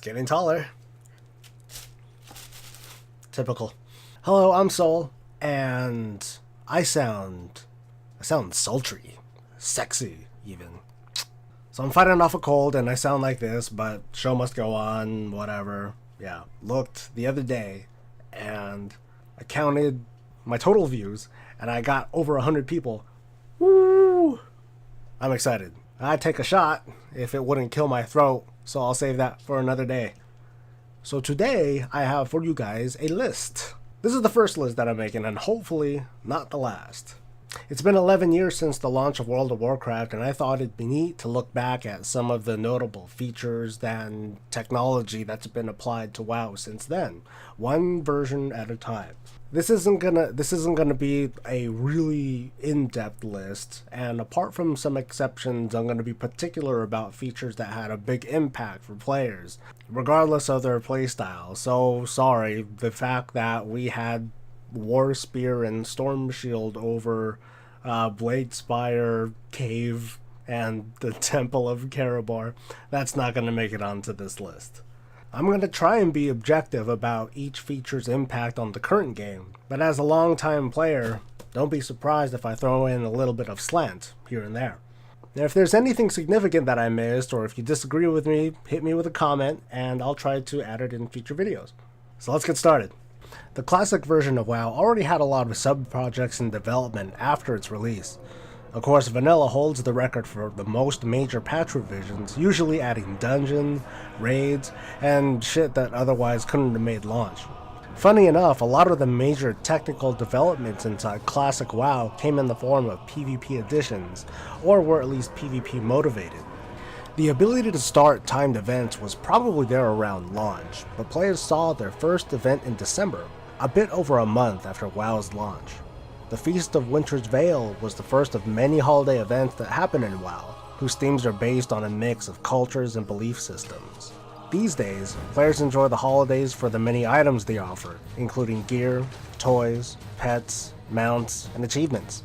getting taller. Typical. Hello, I'm Soul, and I sound sultry, sexy even. So I'm fighting off a cold and I sound like this, but show must go on, whatever. Yeah, looked the other day and I counted my total views and I got over 100 people. Woo! I'm excited. I'd take a shot if it wouldn't kill my throat, so I'll save that for another day. So today I have for you guys a list. This is the first list that I'm making and hopefully not the last. It's been 11 years since the launch of World of Warcraft, and I thought it'd be neat to look back at some of the notable features and technology that's been applied to WoW since then, one version at a time. This isn't gonna be a really in-depth list, and apart from some exceptions, I'm gonna be particular about features that had a big impact for players, regardless of their playstyle. So sorry, the fact that we had War Spear and Storm Shield over Blade Spire, Cave, and the Temple of Karabar, that's not going to make it onto this list. I'm going to try and be objective about each feature's impact on the current game, but as a long-time player, don't be surprised if I throw in a little bit of slant here and there. Now, if there's anything significant that I missed, or if you disagree with me, hit me with a comment, and I'll try to add it in future videos. So let's get started. The classic version of WoW already had a lot of sub-projects in development after its release. Of course, Vanilla holds the record for the most major patch revisions, usually adding dungeons, raids, and shit that otherwise couldn't have made launch. Funny enough, a lot of the major technical developments inside classic WoW came in the form of PvP additions, or were at least PvP motivated. The ability to start timed events was probably there around launch, but players saw their first event in December, a bit over a month after WoW's launch. The Feast of Winter's Veil was the first of many holiday events that happen in WoW, whose themes are based on a mix of cultures and belief systems. These days, players enjoy the holidays for the many items they offer, including gear, toys, pets, mounts, and achievements.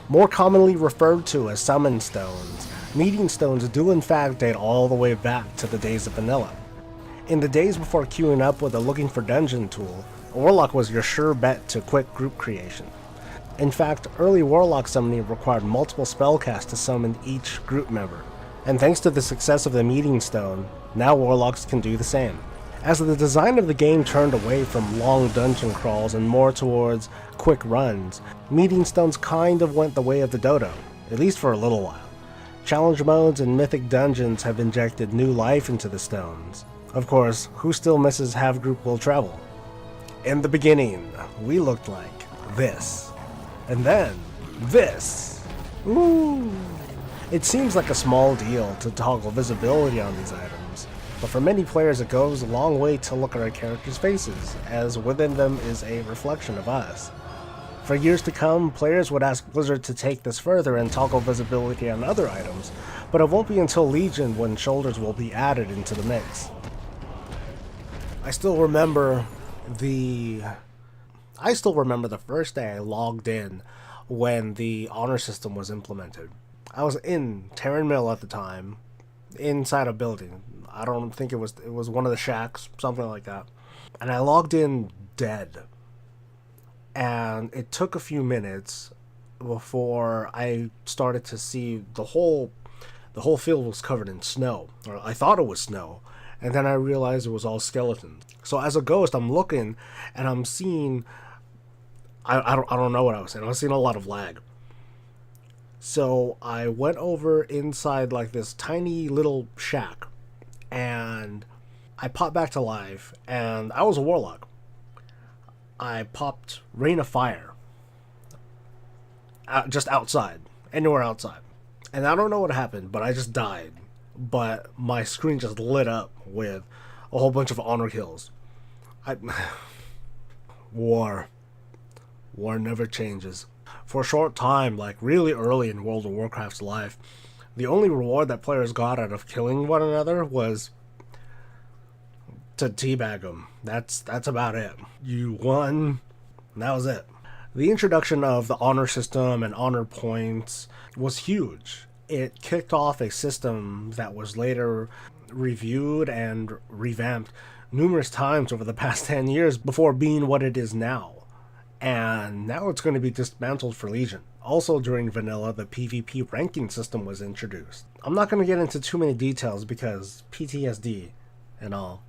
More commonly referred to as summon stones, meeting stones do in fact date all the way back to the days of vanilla. In the days before queuing up with a looking for dungeon tool, Warlock was your sure bet to quick group creation. In fact, early Warlock summoning required multiple spellcasts to summon each group member, and thanks to the success of the meeting stone, now Warlocks can do the same. As the design of the game turned away from long dungeon crawls and more towards quick runs, meeting stones kind of went the way of the dodo, at least for a little while. Challenge modes and mythic dungeons have injected new life into the stones. Of course, who still misses Have Group Will Travel? In the beginning, we looked like this. And then, this. Ooh. It seems like a small deal to toggle visibility on these items, but for many players it goes a long way to look at our characters' faces, as within them is a reflection of us. For years to come, players would ask Blizzard to take this further and toggle visibility on other items, but it won't be until Legion when shoulders will be added into the mix. I still remember the first day I logged in when the honor system was implemented. I was in Terran Mill at the time, inside a building. I don't think it was one of the shacks, something like that. And I logged in dead. And it took a few minutes before I started to see the whole field was covered in snow. Or I thought it was snow. And then I realized it was all skeletons. So as a ghost, I'm looking and I'm seeing I don't know what I was saying. I was seeing a lot of lag. So I went over inside like this tiny little shack and I popped back to life and I was a warlock. I popped Rain of Fire just outside, anywhere outside. And I don't know what happened, but I just died. But my screen just lit up with a whole bunch of honor kills. War never changes. For a short time, like really early in World of Warcraft's life, the only reward that players got out of killing one another was to teabag them. That's about it. You won, and that was it. The introduction of the honor system and honor points was huge, it kicked off a system that was later reviewed and revamped numerous times over the past 10 years before being what it is now. And now it's going to be dismantled for Legion. Also during vanilla, the PvP ranking system was introduced. I'm not going to get into too many details because PTSD and all.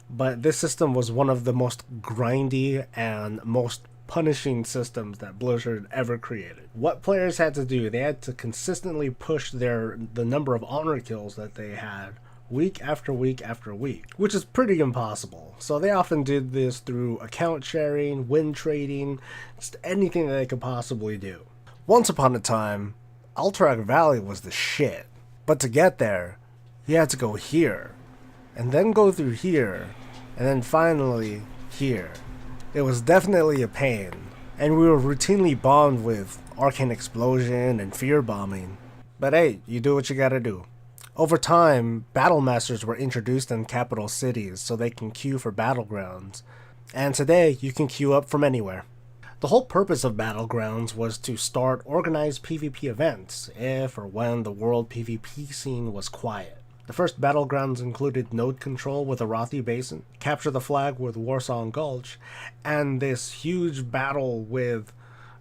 But this system was one of the most grindy and most punishing systems that Blizzard ever created. What players had to do, they had to consistently push the number of honor kills that they had week after week after week, which is pretty impossible. So they often did this through account sharing, win trading, just anything that they could possibly do. Once upon a time, Alterac Valley was the shit. But to get there, you had to go here, and then go through here, and then finally here. It was definitely a pain, and we were routinely bombed with Arcane Explosion and Fear Bombing. But hey, you do what you gotta do. Over time, Battle Masters were introduced in capital cities so they can queue for Battlegrounds, and today you can queue up from anywhere. The whole purpose of Battlegrounds was to start organized PvP events if or when the world PvP scene was quiet. The first Battlegrounds included node control with Arathi Basin, capture the flag with Warsong Gulch, and this huge battle with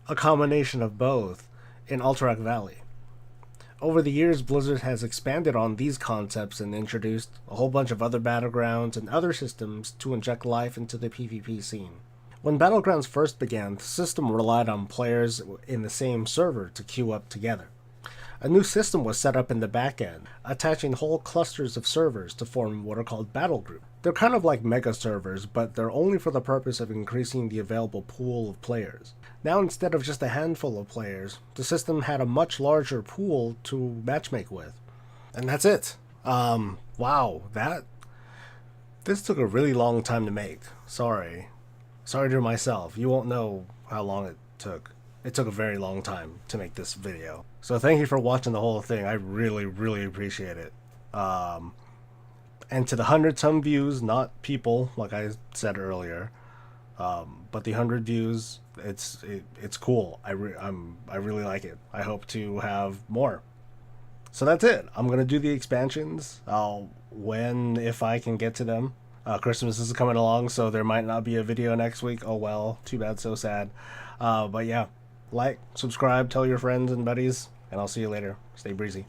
a combination of both in Alterac Valley. Over the years, Blizzard has expanded on these concepts and introduced a whole bunch of other Battlegrounds and other systems to inject life into the PvP scene. When Battlegrounds first began, the system relied on players in the same server to queue up together. A new system was set up in the back end, attaching whole clusters of servers to form what are called battle groups. They're kind of like mega servers, but they're only for the purpose of increasing the available pool of players. Now, instead of just a handful of players, the system had a much larger pool to matchmake with. And that's it. Wow, this took a really long time to make. Sorry to myself. You won't know how long it took. It took a very long time to make this video. So thank you for watching the whole thing. I really, really appreciate it. And to the 100-some views, not people, like I said earlier, but the 100 views, it's cool. I really like it. I hope to have more. So that's it. I'm gonna do the expansions. If I can get to them. Christmas is coming along, so there might not be a video next week. Oh well, too bad, so sad. But yeah, like, subscribe, tell your friends and buddies, and I'll see you later. Stay breezy.